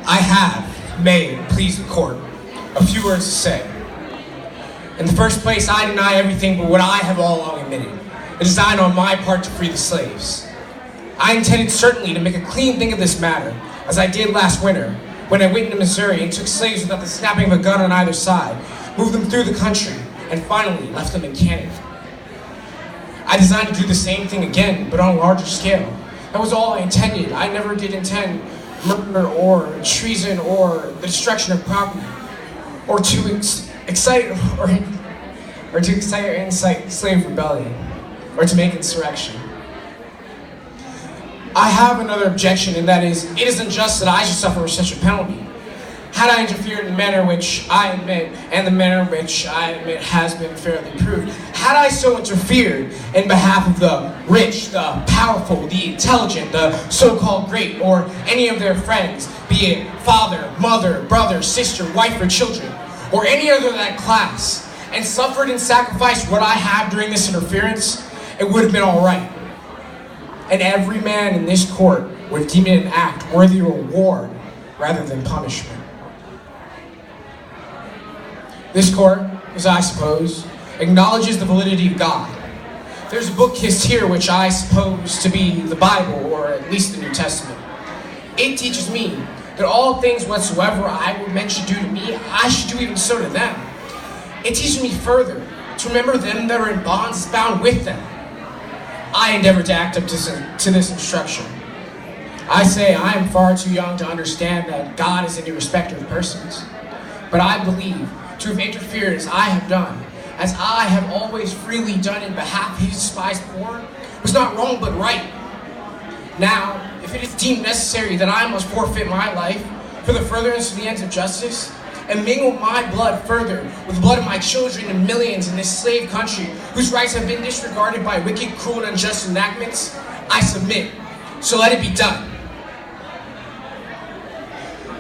I have, may it please the court, a few words to say. In the first place, I deny everything but what I have all along admitted, a design on my part to free the slaves. I intended certainly to make a clean thing of this matter, as I did last winter, when I went into Missouri and took slaves without the snapping of a gun on either side, moved them through the country, and finally left them in Canada. I designed to do the same thing again, but on a larger scale. That was all I intended. I never did intend murder or treason or the destruction of property, or to excite or incite slave rebellion, or to make insurrection. I have another objection, and that is, it is unjust that I should suffer such a penalty. Had I interfered in the manner which I admit, and the manner which I admit has been fairly proved, had I so interfered in behalf of the rich, the powerful, the intelligent, the so-called great, or any of their friends, be it father, mother, brother, sister, wife, or children, or any other of that class, and suffered and sacrificed what I have during this interference, it would have been all right. And every man in this court would deem it an act worthy of reward rather than punishment. This court, as I suppose, acknowledges the validity of God. There's a book kissed here which I suppose to be the Bible, or at least the New Testament. It teaches me that all things whatsoever I would men should do to me, I should do even so to them. It teaches me further to remember them that are in bonds is bound with them. I endeavor to act up to this instruction. I say I am far too young to understand that God is any respecter of persons, but I believe to have interfered as I have done, as I have always freely done in behalf of his despised poor, was not wrong but right. Now, if it is deemed necessary that I must forfeit my life for the furtherance of the ends of justice, and mingle my blood further with the blood of my children and millions in this slave country whose rights have been disregarded by wicked, cruel, and unjust enactments, I submit. So let it be done.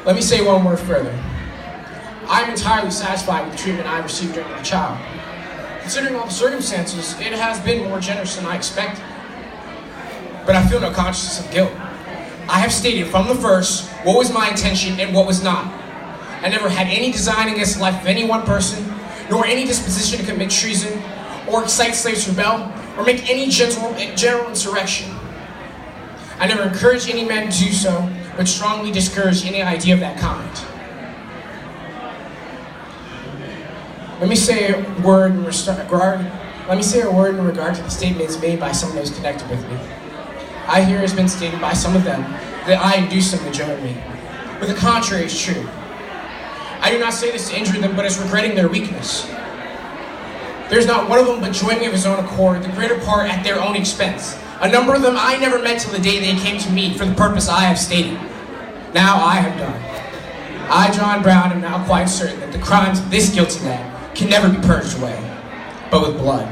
Let me say one word further. I am entirely satisfied with the treatment I received during my child. Considering all the circumstances, it has been more generous than I expected. But I feel no consciousness of guilt. I have stated from the first what was my intention and what was not. I never had any design against the life of any one person, nor any disposition to commit treason, or excite slaves to rebel, or make any general insurrection. I never encouraged any man to do so, but strongly discouraged any idea of that kind. Let me say a word in regard to the statements made by some of those connected with me. I hear it has been stated by some of them that I induced them to join me, but the contrary is true. I do not say this to injure them, but as regretting their weakness. There's not one of them but joined me of his own accord, the greater part at their own expense. A number of them I never met till the day they came to me for the purpose I have stated. Now I have done. I, John Brown, am now quite certain that the crimes of this guilty man can never be purged away, but with blood.